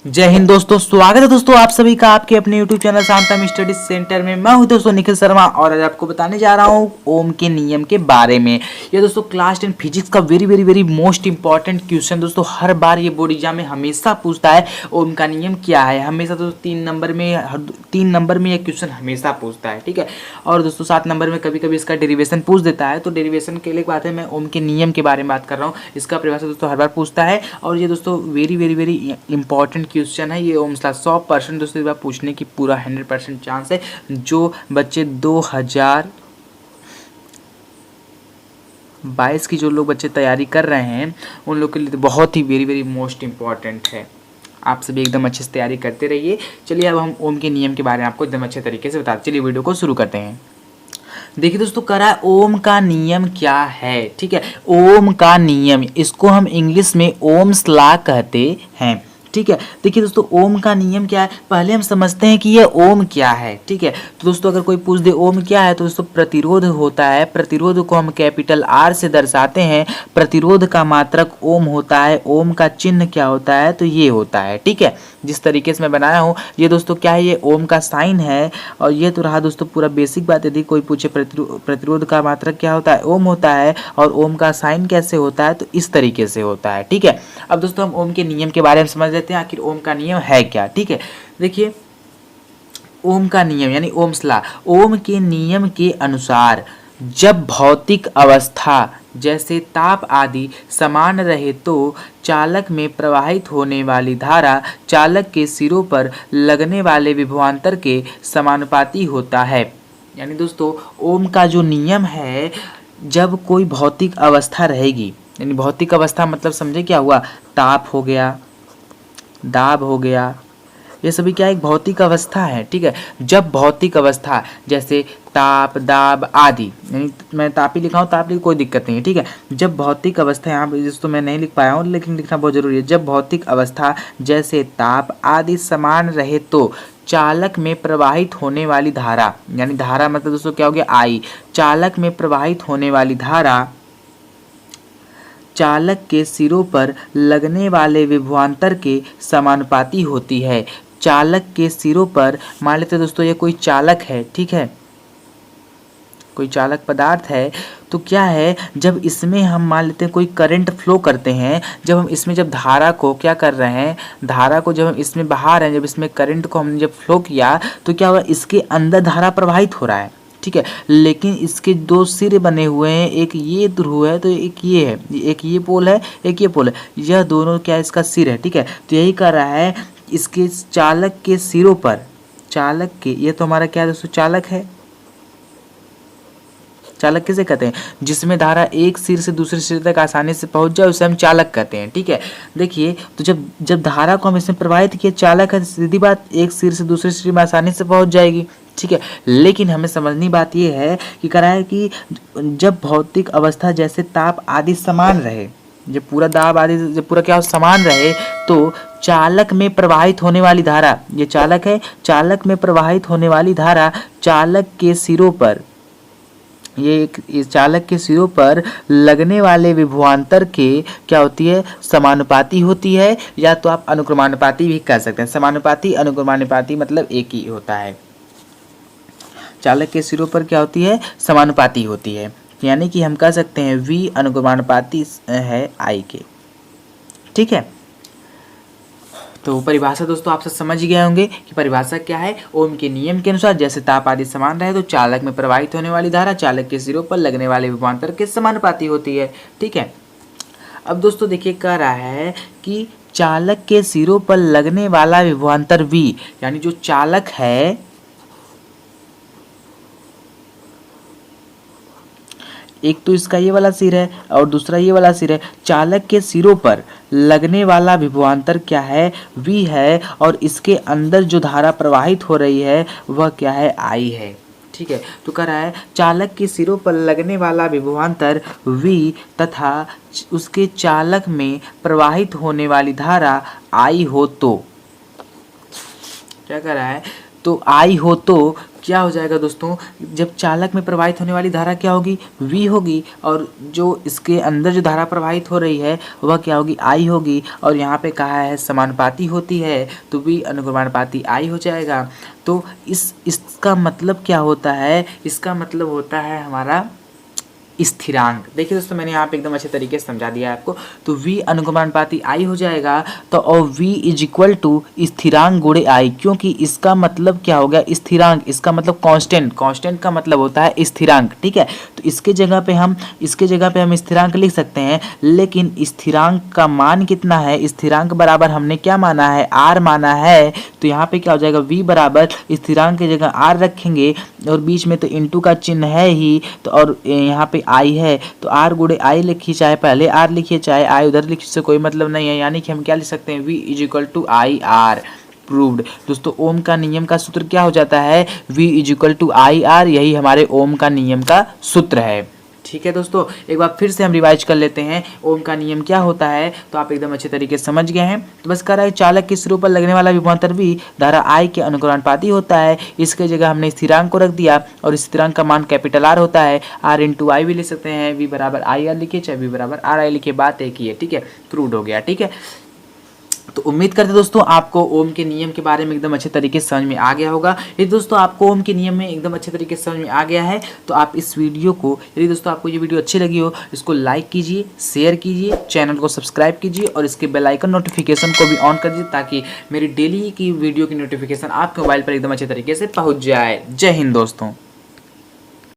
जय हिंद दोस्तों, स्वागत है दोस्तों आप सभी का आपके अपने YouTube चैनल शांतम स्टडी सेंटर में। मैं हूं दोस्तों निखिल शर्मा और आज आपको बताने जा रहा हूं ओम के नियम के बारे में। ये दोस्तों क्लास 10 फिजिक्स का वेरी मोस्ट इंपॉर्टेंट क्वेश्चन दोस्तों। हर बार ये बोर्ड एग्जाम में हमेशा पूछता है ओम का नियम क्या है। हमेशा दोस्तों 3 नंबर में ये क्वेश्चन हमेशा पूछता है, ठीक है। और दोस्तों 7 नंबर में कभी कभी इसका डेरिवेशन पूछ देता है। तो डेरिवेशन के लिए बात है, मैं ओम के नियम के बारे में बात कर रहा हूँ। इसका परिभाषा दोस्तों हर बार पूछता है और ये दोस्तों वेरी इंपॉर्टेंट क्वेश्चन है ये ओम का। 100% दोस्तों इस बार पूछने की पूरा 100% चांस है। जो बच्चे 2022 की जो लोग बच्चे तैयारी कर रहे हैं उन लोग के लिए तो बहुत ही वेरी मोस्ट इंपॉर्टेंट है। आप सभी एकदम अच्छे से तैयारी करते रहिए। चलिए अब हम ओम के नियम के बारे में आपको एकदम अच्छे तरीके से बताते। चलिए वीडियो को शुरू करते हैं। देखिए दोस्तों, करा है ओम का नियम क्या है, ठीक है। ओम का नियम, इसको हम इंग्लिश में ओम्स लॉ कहते हैं, ठीक है। देखिए दोस्तों, ओम का नियम क्या है, पहले हम समझते हैं कि ये ओम क्या है, ठीक है। तो दोस्तों अगर कोई पूछ दे ओम क्या है तो दोस्तों प्रतिरोध होता है। प्रतिरोध को हम कैपिटल आर से दर्शाते हैं। प्रतिरोध का मात्रक ओम होता है। ओम का चिन्ह क्या होता है, तो ये होता है, ठीक है। जिस तरीके से मैं बनाया हूँ ये दोस्तों क्या है, ये ओम का साइन है। और ये तो रहा दोस्तों पूरा बेसिक बात। यदि कोई पूछे प्रतिरोध का मात्रक क्या होता है, ओम होता है। और ओम का साइन कैसे होता है, तो इस तरीके से होता है, ठीक है। अब दोस्तों हम ओम के नियम के बारे में समझ लेते हैं, आखिर ओम का नियम है क्या, ठीक है। देखिए ओम का नियम यानी ओम्स लॉ। ओम के नियम के अनुसार जब भौतिक अवस्था जैसे ताप आदि समान रहे तो चालक में प्रवाहित होने वाली धारा चालक के सिरों पर लगने वाले विभवांतर के समानुपाती होता है। यानी दोस्तों ओम का जो नियम है, जब कोई भौतिक अवस्था रहेगी, यानी भौतिक अवस्था मतलब समझे क्या हुआ, ताप हो गया, दाब हो गया, ये सभी क्या एक भौतिक अवस्था है, ठीक है। जब भौतिक अवस्था जैसे ताप दाब आदि, यानी मैं ताप ही लिखा हूँ, ताप लिख कोई दिक्कत नहीं है, ठीक है। जब भौतिक अवस्था, यहाँ पर जिस तो मैं नहीं लिख पाया हूँ लेकिन लिखना बहुत जरूरी है। जब भौतिक अवस्था जैसे ताप आदि समान रहे तो चालक में प्रवाहित होने वाली धारा, यानी धारा मतलब दोस्तों क्या हो गया, आई। चालक में प्रवाहित होने वाली धारा चालक के सिरों पर लगने वाले विभवांतर के समानुपाती होती है। चालक के सिरों पर, मान लेते दोस्तों ये कोई चालक है, ठीक है, कोई चालक पदार्थ है। तो क्या है, जब इसमें हम मान लेते हैं कोई करंट फ्लो करते हैं, जब हम इसमें जब धारा को क्या कर रहे हैं, धारा को जब हम इसमें बहा रहे हैं, जब इसमें करंट को हमने जब फ्लो किया तो क्या हुआ, इसके अंदर धारा प्रवाहित हो रहा है, ठीक है। लेकिन इसके दो सिरे बने हुए हैं, एक ये ध्रुव है तो एक ये है, एक ये पोल है एक ये पोल है, यह दोनों क्या इसका सिर है, ठीक है। तो यही कर रहा है, इसके चालक के सिरों पर, चालक के, ये तो हमारा क्या है दोस्तों, चालक है। चालक किसे कहते हैं, जिसमें धारा एक सिर से दूसरे सिर तक आसानी से पहुंच जाए उसे हम चालक कहते हैं, ठीक है। देखिए तो जब जब धारा को हम इसमें प्रवाहित किए, चालक है, सीधी बात एक सिर से दूसरे सिर में आसानी से पहुंच जाएगी, ठीक है। लेकिन हमें समझनी बात यह है कि करा है कि जब भौतिक अवस्था जैसे ताप आदि समान रहे, जब पूरा दाब आदि जब पूरा क्या समान रहे तो चालक में प्रवाहित होने वाली धारा, ये चालक है, चालक में प्रवाहित होने वाली धारा चालक के सिरों पर, ये चालक के सिरों पर लगने वाले विभवांतर के क्या होती है, समानुपाती होती है। या तो आप अनुक्रमानुपाती भी कह सकते हैं। समानुपाती अनुक्रमानुपाती मतलब एक ही होता है। चालक के सिरों पर क्या होती है, समानुपाती होती है। यानी कि हम कह सकते हैं V अनुक्रमानुपाती है I के, ठीक है। तो परिभाषा दोस्तों आप सब समझ गए होंगे कि परिभाषा क्या है। ओम के नियम के अनुसार जैसे ताप आदि समान रहे तो चालक में प्रवाहित होने वाली धारा चालक के सिरों पर लगने वाले विभवांतर के समानुपाती होती है, ठीक है। अब दोस्तों देखिए कह रहा है कि चालक के सिरों पर लगने वाला विभवांतर V, यानी जो चालक है, एक तो इसका ये वाला सिर है और दूसरा ये वाला सिर है। चालक के सिरों पर लगने वाला विभवांतर क्या है, V है। और इसके अंदर जो धारा प्रवाहित हो रही है वह क्या है, I है, ठीक है। तो कह रहा है चालक के सिरों पर लगने वाला विभवांतर V तथा उसके चालक में प्रवाहित होने वाली धारा I हो तो क्या कह रहा है, तो आई हो तो क्या हो जाएगा दोस्तों, जब चालक में प्रवाहित होने वाली धारा क्या होगी, V होगी, और जो इसके अंदर जो धारा प्रवाहित हो रही है वह क्या होगी, I होगी। और यहाँ पे कहा है समानुपाती होती है तो V अनुक्रमानुपाती I हो जाएगा। तो इसका मतलब क्या होता है, इसका मतलब होता है हमारा स्थिरांक। देखिए दोस्तों मैंने यहाँ पे एकदम अच्छे तरीके से समझा दिया है आपको। तो V अनुक्रमानुपाती I हो जाएगा, तो और V इज इक्वल टू स्थिरांक गुणे I, क्योंकि इसका मतलब क्या हो गया, स्थिरांक, इसका मतलब कांस्टेंट, कांस्टेंट का मतलब होता है स्थिरांक, ठीक है। तो इसके जगह पे हम स्थिरांक लिख सकते हैं, लेकिन स्थिरांक का मान कितना है, स्थिरांक बराबर हमने क्या माना है, R माना है। तो यहाँ पे क्या हो जाएगा, V बराबर स्थिरांक की जगह R रखेंगे, और बीच में तो इंटू का चिन्ह है ही, तो और यहाँ पे आई है, तो R गुणे आई लिखिए, चाहे पहले R लिखिए चाहे I उधर लिखिए, इससे कोई मतलब नहीं है। यानी कि हम क्या लिख सकते हैं, V is equal to I R. Proved. दोस्तों ओम का नियम का सूत्र क्या हो जाता है, V is equal to I R, यही हमारे ओम का नियम का सूत्र है। ठीक है दोस्तों, एक बार फिर से हम रिवाइज कर लेते हैं ओम का नियम क्या होता है, तो आप एकदम अच्छे तरीके से समझ गए हैं। तो बस कह रहा है चालक के सिरों पर लगने वाला विभवांतर V धारा I के अनुक्रमानुपाती होता है। इसके जगह हमने स्थिरांक को रख दिया, और स्थिरांक का मान कैपिटल R होता है, R इंटू आई भी ले सकते हैं, V बराबर आई आर लिखिए चाहे V बराबर आर आई लिखिए, बात एक ही है, ठीक है, प्रूव्ड हो गया। ठीक है, तो उम्मीद करते दोस्तों आपको ओम के नियम के बारे में एकदम अच्छे तरीके से समझ में आ गया होगा। यदि दोस्तों आपको ओम के नियम में एकदम अच्छे तरीके से समझ में आ गया है, तो आप इस वीडियो को, यदि दोस्तों आपको ये वीडियो अच्छी लगी हो, इसको लाइक कीजिए, शेयर कीजिए, चैनल को सब्सक्राइब कीजिए, और इसके बेल आइकन नोटिफिकेशन को भी ऑन कर दीजिए, ताकि मेरी डेली की वीडियो की नोटिफिकेशन आपके मोबाइल पर एकदम अच्छे तरीके से पहुँच जाए। जय हिंद दोस्तों।